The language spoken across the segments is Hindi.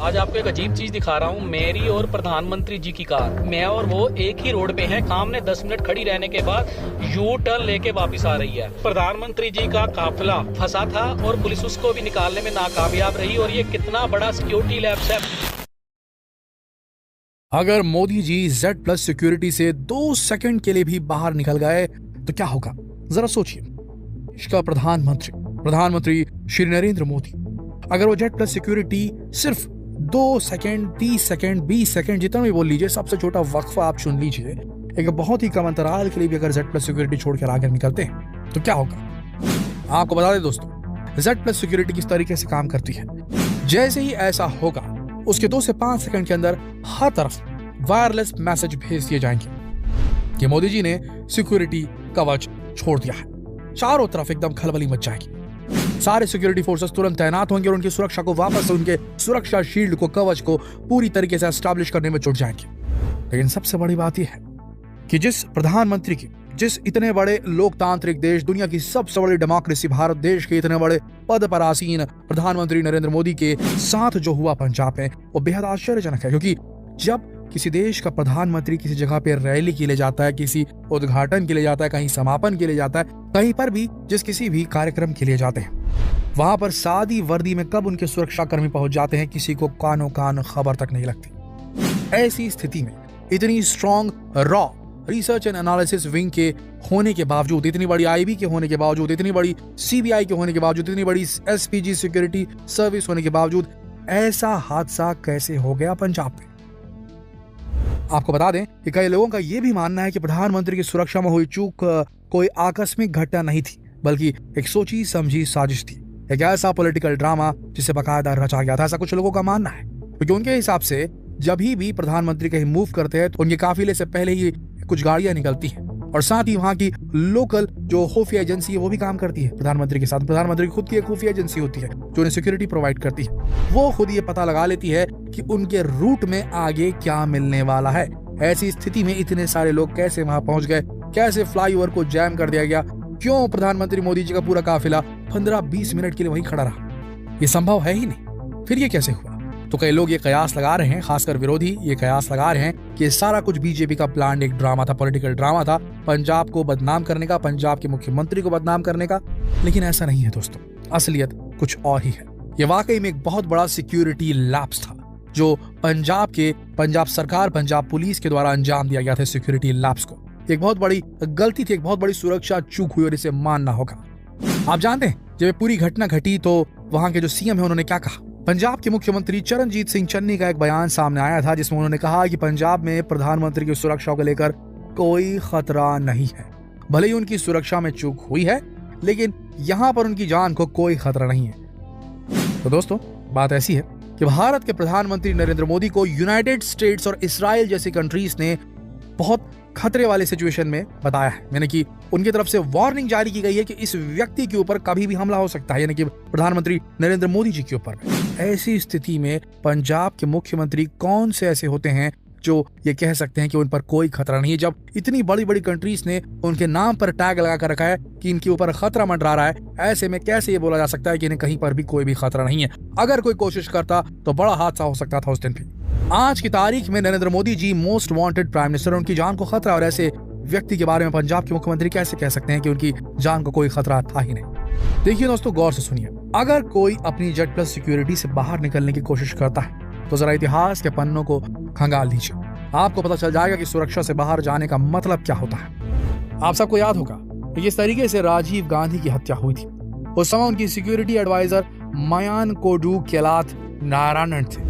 आज आपको एक अजीब चीज दिखा रहा हूँ। मेरी और प्रधानमंत्री जी की कार, मैं और वो एक ही रोड पे हैं। सामने 10 मिनट खड़ी रहने के बाद यू टर्न लेके वापस आ रही है। प्रधानमंत्री जी का काफिला फंसा था और पुलिस उसको भी निकालने में नाकामयाब रही। और ये कितना बड़ा सिक्योरिटी लैप्स है। अगर मोदी जी Z+ सिक्योरिटी से 2 सेकंड के लिए भी बाहर निकल गए तो क्या होगा, जरा सोचिए। देश का प्रधानमंत्री श्री नरेंद्र मोदी, अगर वो Z+ सिक्योरिटी सिर्फ 2 सेकंड, 30 सेकंड, 20 सेकंड, जितना भी बोल लीजिए, सबसे छोटा वक्फा आप चुन लीजिए, एक बहुत ही कम अंतराल के लिए भी अगर Z+ सिक्योरिटी छोड़कर आगे निकलते हैं तो क्या होगा। आपको बता दें दोस्तों, Z+ सिक्योरिटी किस तरीके से काम करती है। जैसे ही ऐसा होगा, उसके 2 से 5 सेकंड के अंदर हर तरफ वायरलेस मैसेज भेज दिए जाएंगे कि मोदी जी ने सिक्योरिटी कवच छोड़ दिया है। चारों तरफ एकदम खलबली मच जाएगी। सारे सिक्योरिटी फोर्सेस तुरंत तैनात होंगे और उनकी सुरक्षा को वापस उनके सुरक्षा शील्ड को, कवच को पूरी तरीके से एस्टैब्लिश करने में जुट जाएंगे। लेकिन सबसे बड़ी बात यह है कि जिस इतने बड़े लोकतांत्रिक देश, दुनिया की सबसे बड़ी डेमोक्रेसी भारत देश के इतने बड़े पद पर आसीन प्रधानमंत्री नरेंद्र मोदी के साथ जो हुआ पंजाब में, वो बेहद आश्चर्यजनक है। क्योंकि जब किसी देश का प्रधानमंत्री किसी जगह पे रैली के लिए जाता है, किसी उद्घाटन के लिए जाता है, कहीं समापन के लिए जाता है, कहीं पर भी किसी भी कार्यक्रम के लिए जाते हैं, वहां पर सादी वर्दी में कब उनके सुरक्षा कर्मी पहुंच जाते हैं, किसी को कानो कान खबर तक नहीं लगती। ऐसी स्थिति में इतनी strong raw research and analysis wing के होने के बावजूद, इतनी बड़ी IB के होने के बावजूद, इतनी बड़ी CBI के होने के बावजूद, इतनी बड़ी SPG सिक्योरिटी सर्विस होने के बावजूद ऐसा हादसा कैसे हो गया पंजाब में। आपको बता दें कि कई लोगों का यह भी मानना है कि प्रधानमंत्री की सुरक्षा में हुई चूक कोई आकस्मिक घटना नहीं थी, बल्कि एक सोची समझी साजिश थी, एक ऐसा पॉलिटिकल ड्रामा जिसे बकायदा रचा गया था। ऐसा कुछ लोगों का मानना है, क्योंकि उनके हिसाब से जब भी प्रधानमंत्री कहीं मूव करते हैं तो उनके काफिले से पहले ही कुछ गाड़ियां निकलती हैं और साथ ही वहां की लोकल जो खुफिया एजेंसी है वो भी काम करती है प्रधानमंत्री के साथ। प्रधानमंत्री की खुद की एक खुफिया एजेंसी होती है जो उन्हें सिक्योरिटी प्रोवाइड करती है। वो खुद ये पता लगा लेती है कि उनके रूट में आगे क्या मिलने वाला है। ऐसी स्थिति में इतने सारे लोग कैसे वहां पहुंच गए, कैसे फ्लाईओवर को जैम कर दिया गया, क्यों प्रधानमंत्री मोदी जी का पूरा काफिला 15-20 मिनट के लिए वहीं खड़ा रहा, ये संभव है ही नहीं। फिर ये कैसे हुआ? तो कई लोग ये कयास लगा रहे हैं, खासकर विरोधी ये कयास लगा रहे हैं कि सारा कुछ बीजेपी का प्लान एक ड्रामा था, पॉलिटिकल ड्रामा था, पंजाब को बदनाम करने का, पंजाब के मुख्यमंत्री को बदनाम करने का। लेकिन ऐसा नहीं है दोस्तों, असलियत कुछ और ही है। ये वाकई में एक बहुत बड़ा सिक्योरिटी लैप्स था जो पंजाब सरकार, पंजाब पुलिस के द्वारा अंजाम दिया गया था। सिक्योरिटी लैप्स को एक बहुत बड़ी गलती थी, एक बहुत बड़ी सुरक्षा चूक हुई और इसे मानना होगा। आप जानते हैं जब पूरी घटना घटी तो वहां के जो CM है उन्होंने क्या कहा। पंजाब के मुख्यमंत्री चरणजीत सिंह चन्नी का एक बयान सामने आया था जिसमें उन्होंने कहा कि पंजाब में प्रधानमंत्री की सुरक्षा को लेकर कोई खतरा नहीं है। भले ही उनकी सुरक्षा में चूक हुई है, लेकिन यहां पर उनकी जान को कोई खतरा नहीं है। तो दोस्तों, बात ऐसी है कि भारत के प्रधानमंत्री नरेंद्र मोदी को यूनाइटेड स्टेट्स और इजराइल जैसी कंट्रीज ने बहुत खतरे वाले सिचुएशन में बताया है। यानी कि उनकी तरफ से वार्निंग जारी की गई है कि इस व्यक्ति के ऊपर कभी भी हमला हो सकता है, यानी कि प्रधानमंत्री नरेंद्र मोदी जी के ऊपर। ऐसी स्थिति में पंजाब के मुख्यमंत्री कौन से ऐसे होते हैं जो ये कह सकते हैं कि उन पर कोई खतरा नहीं है, जब इतनी बड़ी बड़ी कंट्रीज ने उनके नाम पर टैग लगा कर रखा है कि इनके ऊपर खतरा मंडरा रहा है। ऐसे में कैसे ये बोला जा सकता है कि इन्हें कहीं पर भी कोई भी खतरा नहीं है? अगर कोई कोशिश करता तो बड़ा हादसा हो सकता था उस दिन भी। आज की तारीख में Narendra Modi ji most wanted prime minister, उनकी जान को खतरा, और ऐसे व्यक्ति के बारे में पंजाब के मुख्यमंत्री कैसे कह सकते हैं कि उनकी जान को कोई खतरा था ही नहीं? देखिए दोस्तों, गौर से सुनिए। अगर कोई अपनी Z+ सिक्योरिटी से बाहर निकलने की कोशिश करता है तो जरा इतिहास के पन्नों को खंगाल लीजिए, आपको पता चल जाएगा कि सुरक्षा से बाहर जाने का मतलब क्या होता है। आप सबको याद होगा कि किस तरीके से राजीव गांधी की हत्या हुई थी। उस समय उनकी सिक्योरिटी एडवाइजर मयान कोडू केलाथ नारायणन थे।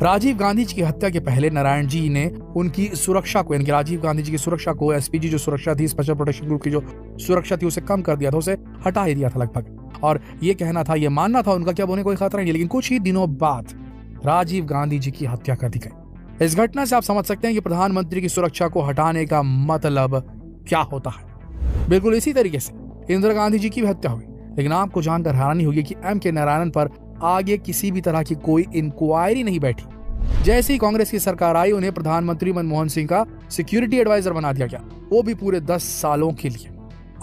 राजीव गांधी जी की हत्या के पहले नारायण जी ने उनकी सुरक्षा को, यानी राजीव गांधी जी की सुरक्षा को, SPG जो सुरक्षा थी, स्पेशल प्रोटेक्शन ग्रुप की जो सुरक्षा थी, उसे कम कर दिया था, उसे हटा ही दिया था लगभग। और ये कहना था, ये मानना था उनका कि अब उन्हें कोई खतरा नहीं। लेकिन कुछ ही दिनों बाद राजीव गांधी जी की हत्या कर दी गई। इस घटना से आप समझ सकते हैं कि प्रधानमंत्री की सुरक्षा को हटाने का मतलब क्या होता है। बिल्कुल इसी तरीके से इंदिरा गांधी जी की भी हत्या हुई, लेकिन आपको जानकर हैरानी होगी कि M.K. नारायणन पर आगे किसी भी तरह की कोई इंक्वायरी नहीं बैठी। जैसे ही कांग्रेस की सरकार आई, उन्हें प्रधानमंत्री मनमोहन सिंह का सिक्योरिटी एडवाइजर बना दिया गया, वो भी पूरे 10 सालों के लिए।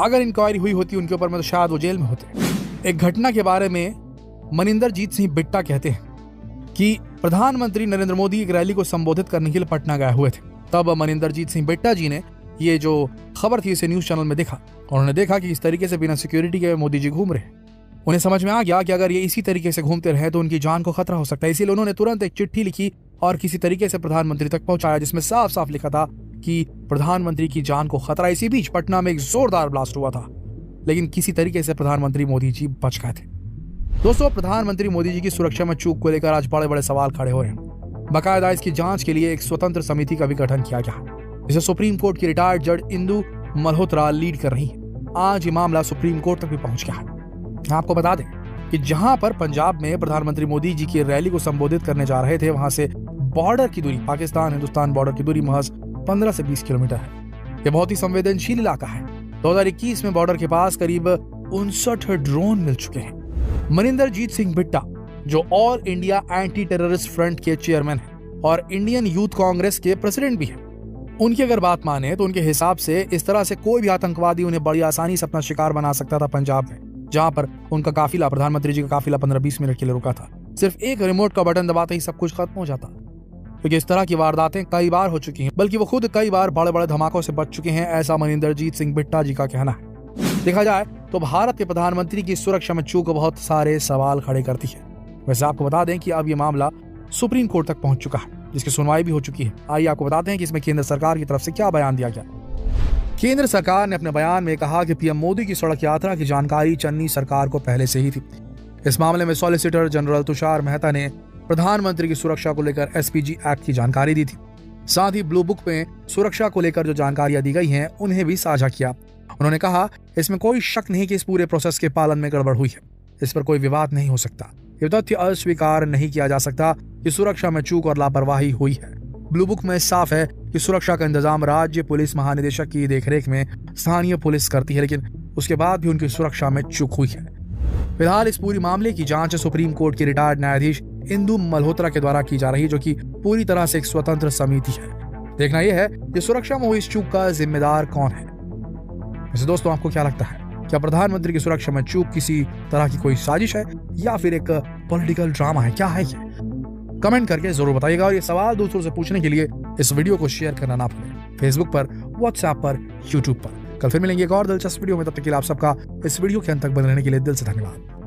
अगर इंक्वायरी हुई होती उनके ऊपर में तो शायद वो जेल में होते। एक घटना के बारे में मनिंदर जीत सिंह बिट्टा कहते हैं कि प्रधानमंत्री नरेंद्र मोदी एक रैली को संबोधित करने के लिए पटना गए हुए थे। तब मनिंदरजीत सिंह बिट्टा जी ने ये जो खबर थी इसे न्यूज चैनल में देखा। उन्होंने देखा कि इस तरीके से बिना सिक्योरिटी के मोदी जी घूम रहे हैं। उन्हें समझ में आ गया कि अगर ये इसी तरीके से घूमते रहे तो उनकी जान को खतरा हो सकता है। इसीलिए उन्होंने तुरंत एक चिट्ठी लिखी और किसी तरीके से प्रधानमंत्री तक पहुंचाया, जिसमें साफ साफ लिखा था कि प्रधानमंत्री की जान को खतरा। इसी बीच पटना में एक जोरदार ब्लास्ट हुआ था, लेकिन किसी तरीके से प्रधानमंत्री मोदी जी बच गए थे। दोस्तों, प्रधानमंत्री मोदी जी की सुरक्षा में चूक को लेकर आज बड़े बड़े सवाल खड़े हो रहे हैं। बाकायदा इसकी जांच के लिए एक स्वतंत्र समिति का भी गठन किया गया, जिसे सुप्रीम कोर्ट की रिटायर्ड जज इंदु मल्होत्रा लीड कर रही है। आज ये मामला सुप्रीम कोर्ट तक भी पहुंच गया है। आपको बता दें कि जहां पर पंजाब में प्रधानमंत्री मोदी जी की रैली को संबोधित करने जा रहे थे, वहां से बॉर्डर की दूरी, पाकिस्तान हिंदुस्तान बॉर्डर की दूरी महज 15 से 20 किलोमीटर है। यह बहुत ही संवेदनशील इलाका है। 2021 में बॉर्डर के पास करीब 59 ड्रोन मिल चुके हैं। मनिंदरजीत सिंह बिट्टा, जो all India anti terrorist front के चेयरमैन हैं और इंडियन यूथ कांग्रेस के प्रेसिडेंट भी हैं, उनकी अगर बात माने तो उनके हिसाब से इस तरह से कोई भी आतंकवादी उन्हें बड़ी आसानी से अपना शिकार बना सकता था पंजाब में, जहां पर उनका काफिला, प्रधानमंत्री जी का काफिला 15-20 मिनट के लिए रुका था। सिर्फ एक रिमोट का बटन दबाते ही सब कुछ खत्म हो जाता, क्योंकि इस तरह की वारदातें कई बार हो चुकी हैं, बल्कि वो खुद कई बार बड़े बड़े धमाकों से बच चुके हैं, ऐसा मनिंदरजीत सिंह बिट्टा जी का कहना है। देखा जाए तो भारत के प्रधानमंत्री की सुरक्षा में चूक बहुत सारे सवाल खड़े करती है। वैसे आपको बता दें कि अब ये मामला सुप्रीम कोर्ट तक पहुंच चुका है, जिसकी सुनवाई भी हो चुकी है। आइए आपको बताते हैं कि इसमें केंद्र सरकार की तरफ से क्या बयान दिया गया। केंद्र सरकार ने अपने बयान में कहा कि पीएम मोदी की सड़क यात्रा की जानकारी चन्नी सरकार को पहले से ही थी। इस मामले में सॉलिसिटर जनरल तुषार मेहता ने प्रधानमंत्री की सुरक्षा को लेकर एसपीजी एक्ट की जानकारी दी थी। साथ ही ब्लू बुक में सुरक्षा को लेकर जो जानकारियां दी गई हैं उन्हें भी साझा किया। उन्होंने कहा, इसमें कोई शक नहीं कि इस पूरे प्रोसेस के पालन में गड़बड़ हुई है। इस पर कोई विवाद नहीं हो सकता। ये तथ्य अस्वीकार नहीं किया जा सकता कि सुरक्षा में चूक और लापरवाही हुई है। ब्लू बुक में साफ है कि सुरक्षा का इंतजाम राज्य पुलिस महानिदेशक की देखरेख में स्थानीय पुलिस करती है, लेकिन उसके बाद भी उनकी सुरक्षा में चूक हुई है। फिलहाल इस पूरी मामले की जांच सुप्रीम कोर्ट की रिटायर्ड न्यायाधीश इंदु मल्होत्रा के द्वारा की जा रही है, जो कि पूरी तरह से एक स्वतंत्र समिति है। देखना यह है कि सुरक्षा में हुई इस चूक का जिम्मेदार कौन है। वैसे दोस्तों, आपको क्या लगता है, क्या प्रधानमंत्री की सुरक्षा में चूक किसी तरह की कोई साजिश है या फिर एक पॉलिटिकल ड्रामा है? क्या है ये? कमेंट करके जरूर बताइएगा। और ये सवाल दूसरों से पूछने के लिए इस वीडियो को शेयर करना ना भूलें, फेसबुक पर, व्हाट्सएप पर, यूट्यूब पर। कल फिर मिलेंगे एक और दिलचस्प वीडियो में। तब तक के लिए आप सबका इस वीडियो के अंत तक बने रहने के लिए दिल से धन्यवाद।